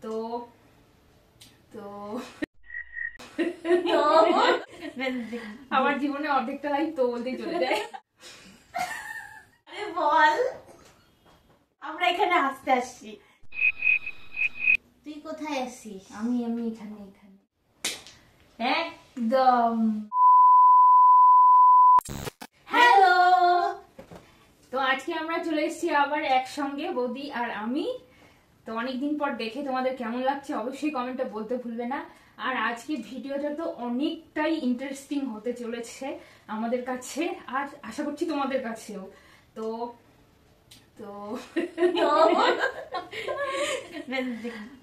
তো তো আমার জীবনে অর্ধেকটা লাইফ তো বলতেই চলে যায়। আরে বল, আমরা এখানে আসতে আসছি, তুই কোথায় আসছিস? আমি এখানে একদম। হ্যালো, তো আজকে আমরা চলে এসেছি আবার একসঙ্গে, বৌদি আর আমি। তো অনেকদিন পর দেখে তোমাদের কেমন লাগছে অবশ্যই কমেন্টে বলতে ভুলবে না। আর আজকে ভিডিওটা তো অনেকটাই ইন্টারেস্টিং হতে চলেছে আমাদের কাছে, আর আশা করছি তোমাদের কাছেও। তো তো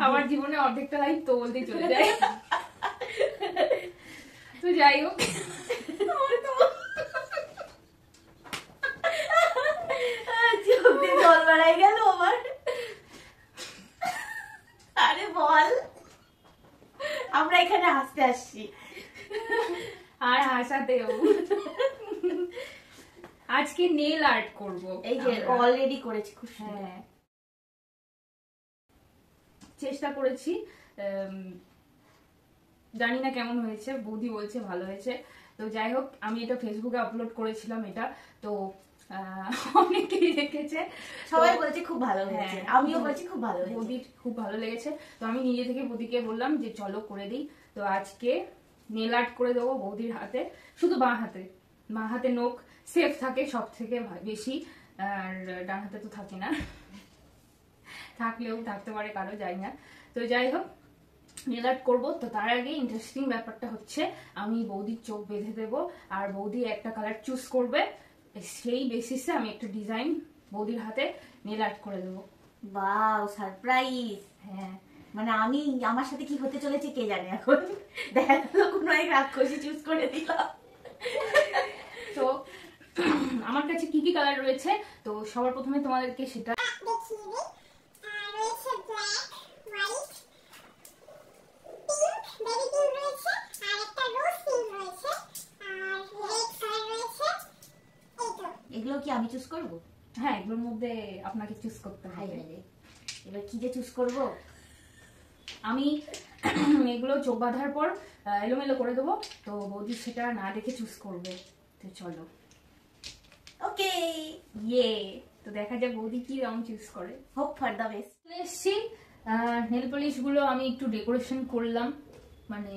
আমার জীবনে অর্ধেকটা লাইফ তো বলতেই চলে যায়। তো যাই হোক, জল বাড়াই গেল আমার। আরে বল, আমরা এখানে আসতে আসছি, আর হাসাতেও। আজকে নেল আর্ট করব। এই যে অলরেডি করেছি, খুব হ্যাঁ, চেষ্টা করেছি, জানি না কেমন হয়েছে, বৌদি বলছে ভালো হয়েছে। তো যাই হোক, আমি এটা ফেসবুকে আপলোড করেছিলাম, এটা তো অনেকেই দেখেছে, সবাই বলছে খুব ভালো হয়েছে, আমিও বলছি খুব ভালো হয়েছে, বৌদির খুব ভালো লেগেছে। তো আমি নিজে থেকে বৌদিকে বললাম যে চলো করে দিই। তো আজকে নেল আর্ট করে দেবো বৌদির হাতে, শুধু বাঁ হাতে নখ সেফ থাকে সব থেকে বেশি, আর ডান হাতে তো থাকে না, থাকলেও থাকতে পারে কারো, যাই না। তো যাই হোক, নেল আর্ট করবো। তো তার আগে ইন্টারেস্টিং ব্যাপারটা হচ্ছে, আমি বৌদির চোখ বেঁধে দেবো, আর বৌদি একটা কালার চুজ করবে, সেই বেসিসে আমি একটা ডিজাইন বৌদির হাতে নেল আর্ট করে দেবো। Wow, surprise. হ্যাঁ, মানে আমি, আমার সাথে কি হতে চলেছে কে জানে। এখন দেখা গেল কোনো এক রাক্ষসী চুজ করে দিলাম। তো আমার কাছে কি কি কালার রয়েছে, তো সবার প্রথমে তোমাদেরকে সেটা এগুলো কি আমি চুজ করব? হ্যাঁ, এগুলোর মধ্যে আপনাকে চুজ করতে হবে। এবার কি যে চুজ করব? আমি এগুলো চোখ বাঁধার পর এলোমেলো করে দেবো, তো বৌদি সেটা না দেখে চুজ করবে। তো চলো, ওকে, ইয়ে। তো দেখা যাক বৌদি কি রং চুজ করে। Hope for the best. চলে এসছি, নেল পলিশ গুলো আমি একটু ডেকোরেশন করলাম, মানে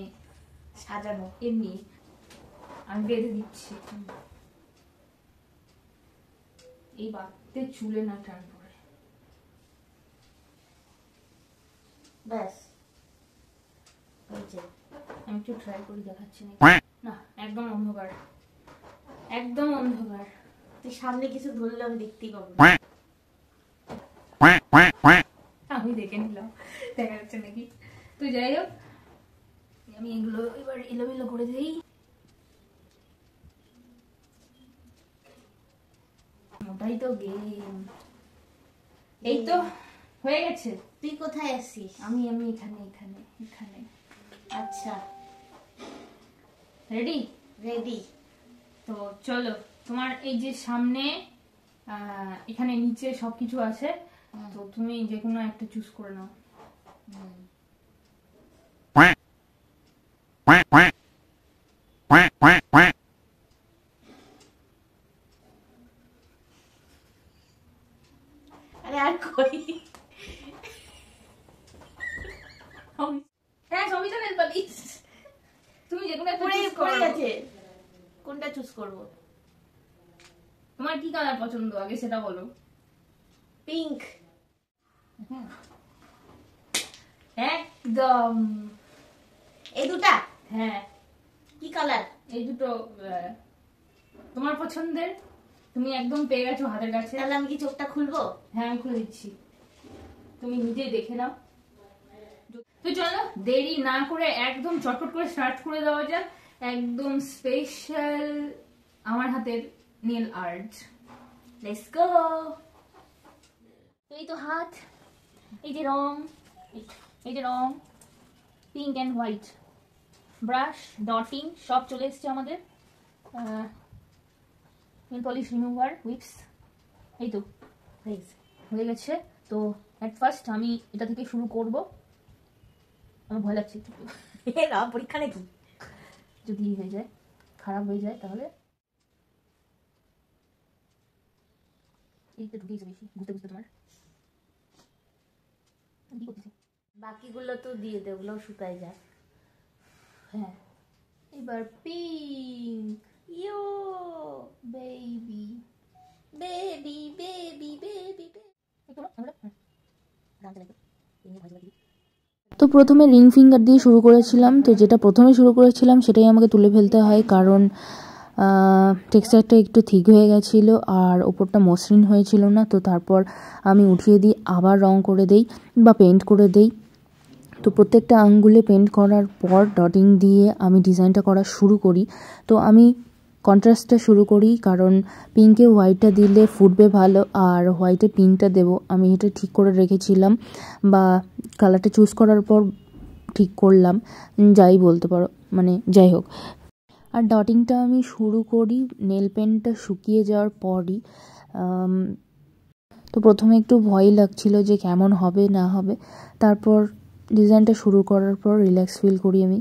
সাজানো, এমনি আমি বেঁধে দিচ্ছি। এই বাড়তে চুলে না টান পড়ে, ব্যাস। ওই যে আমি একটু ট্রাই করে দেখাচ্ছি না, একদম অন্ধকার, একদম অন্ধকার। তুই সামনে কিছু ধরলে আমি দেখতেই পাবো না। আমি দেখে নিলাম দেখা যাচ্ছে নাকি। তো যাই হোক, আমি এগুলো এবার এলোমেলো করে দিই। ওটাই তো গেম। এই তো হয়ে গেছে। তুই কোথায় আসছিস? আমি এখানে। আচ্ছা, রেডি? রেডি। তো চলো, তোমার এই যে সামনে এখানে নিচে সবকিছু আছে, তো তুমি যে কোনো একটা চুজ করে নাও। আরে আর কই? হ্যাঁ, সবই তো নেল পালিশ। তুমি যে কোনো একটা চুজ পড়ে করো। গেছে, কোনটা চুজ করব? তোমার কি কালার পছন্দ আগে সেটা বলো। পিঙ্ক। একদম। এই দুটা? হ্যাঁ, কি কালার? এই দুটো তোমার পছন্দের, তুমি একদম পেয়ে গেছো হাতের কাছে। তাহলে আমি কি চোখটা খুলবো? হ্যাঁ, আমি খুলে দিচ্ছি, তুমি নিজেই দেখে নাও। তো চলো, দেরি না করে একদম চটপট করে স্টার্ট করে দেওয়া যাক, একদম স্পেশাল আমার হাতের নেল আর্ট। Let's go. এই তো হাত, এই যে রং, pink and white, brush, dotting সব চলে এসছে আমাদের, নেল পলিশ রিমুভার, উইপস, এই তো হয়ে গেছে। তো এট ফার্স্ট আমি এটা থেকে শুরু করব। আমার ভয় লাগছে একটু। না পরীক্ষা নাকি? যদি হয়ে যায়, খারাপ হয়ে যায় তাহলে এইটা ঢুকেই যাবে বেশি বুঝতে বুঝতে তোমার কি করতেছি। বাকিগুলো তো দিয়ে দে, ওগুলো শুকায় যায়। হ্যাঁ এবার পিঙ্ক ইয়ো বেবি বেবি বেবি বেবি। তো প্রথমে রিং ফিঙ্গার দিয়ে শুরু করেছিলাম। তো যেটা প্রথমে শুরু করেছিলাম সেটাই আমাকে তুলে ফেলতে হয়, কারণ টেক্সচারটা একটু ঠিক হয়ে গেছিলো আর ওপরটা মসৃণ হয়েছিল না। তো তারপর আমি উঠিয়ে দিই, আবার রং করে দেই বা পেন্ট করে দেই। তো প্রত্যেকটা আঙ্গুলে পেন্ট করার পর ডটিং দিয়ে আমি ডিজাইনটা করা শুরু করি। তো আমি কন্ট্রাস্টটা শুরু করি, কারণ পিঙ্কে হোয়াইটটা দিলে ফুটবে ভালো, আর হোয়াইটে পিঙ্কটা দেবো আমি এটা ঠিক করে রেখেছিলাম, বা কালারটা চুজ করার পর ঠিক করলাম, যাই বলতে পারো, মানে যাই হোক। আর ডটিংটা আমি শুরু করি নেল পেন্টটা শুকিয়ে যাওয়ার পরই। তো প্রথমে একটু ভয় লাগছিল যে কেমন হবে না হবে, তারপর ডিজাইনটা শুরু করার পর রিল্যাক্স ফিল করি আমি।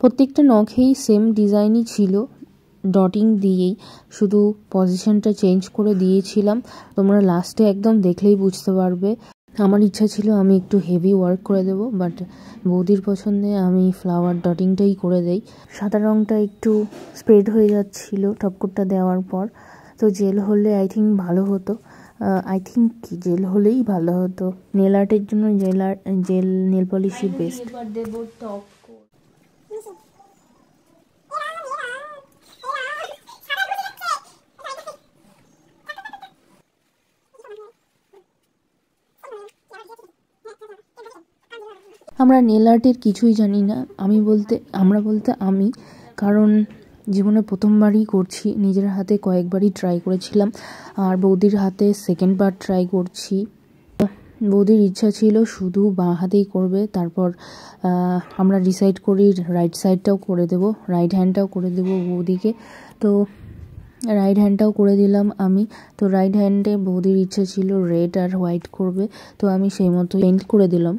প্রত্যেকটা নখেই সেম ডিজাইনই ছিল, ডটিং দিয়েই, শুধু পজিশনটা চেঞ্জ করে দিয়েছিলাম। তোমরা লাস্টে একদম দেখলেই বুঝতে পারবে। আমার ইচ্ছা ছিল আমি একটু হেভি ওয়ার্ক করে দেবো, বাট বৌদির পছন্দে আমি ফ্লাওয়ার ডটিংটাই করে দেই। সাদা রঙটা একটু স্প্রেড হয়ে যাচ্ছিল টপকোটটা দেওয়ার পর, তো জেল হলে আই থিঙ্ক ভালো হতো। কি জেল হলেই ভালো হতো। নেল আর্টের জন্য জেল নেল পলিশই বেস্ট। এবার দেবো টপ কোট। আমরা নেল আর্টের কিছুই জানি না, আমরা বলতে আমি, কারণ জীবনে প্রথমবারই করছি, নিজের হাতে কয়েকবারই ট্রাই করেছিলাম, আর বৌদির হাতে সেকেন্ডবার ট্রাই করছি। বৌদির ইচ্ছা ছিল শুধু বাঁ হাতেই করবে, তারপর আমরা ডিসাইড করি রাইট সাইডটাও করে দেব, রাইট হ্যান্ডটাও করে দেব বৌদিকে। তো রাইট হ্যান্ডটাও করে দিলাম আমি। তো রাইট হ্যান্ডে বৌদির ইচ্ছা ছিল রেড আর হোয়াইট করবে, তো আমি সেই মতো পেইন্ট করে দিলাম।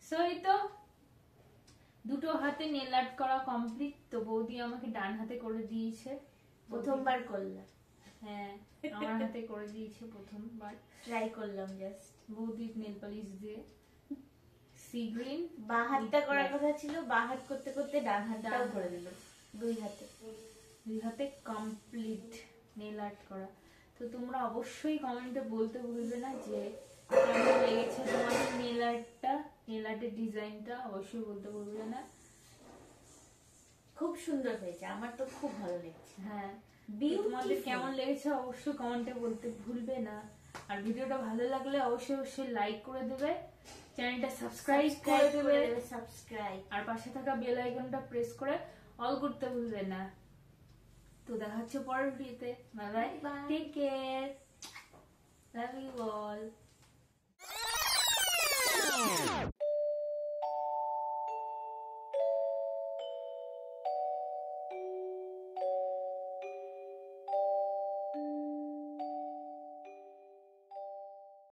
সো এই তো দুটো হাতে নেল আর্ট করা কমপ্লিট। তো বৌদি আমাকে ডান হাতে করে দিয়েছে, প্রথমবার করলাম। হ্যাঁ আমার হাতে করে দিয়েছে প্রথমবার, ট্রাই করলাম জাস্ট। বৌদির নেল পলিশ দিয়ে সি গ্রিন। বাঁ হাতটা করার কথা ছিল, বাঁ হাত করতে করতে ডান হাতটাও করে দিল। দুই হাতে কমপ্লিট নেল আর্ট করা। তো তোমরা অবশ্যই কমেন্টে বলতে ভুলবে না যে কেমন লেগেছে তোমাদের নেল আর্টটা, নেল আর্টের ডিজাইনটা অবশ্যই বলতে ভুলবে না। খুব সুন্দর হয়েছে, আমার তো খুব ভালো লেগেছে। হ্যাঁ তোমাদের কেমন লেগেছে অবশ্যই কমেন্টে বলতে ভুলবে না। আর ভিডিওটা ভালো লাগলে অবশ্যই লাইক করে দেবে, চ্যানেলটা সাবস্ক্রাইব করে দেবে, আর পাশে থাকা বেল আইকনটা প্রেস করে অল করতে ভুলবে না। তো দেখা হচ্ছে পরের ভিডিওতে। Bye bye, take care, love you all.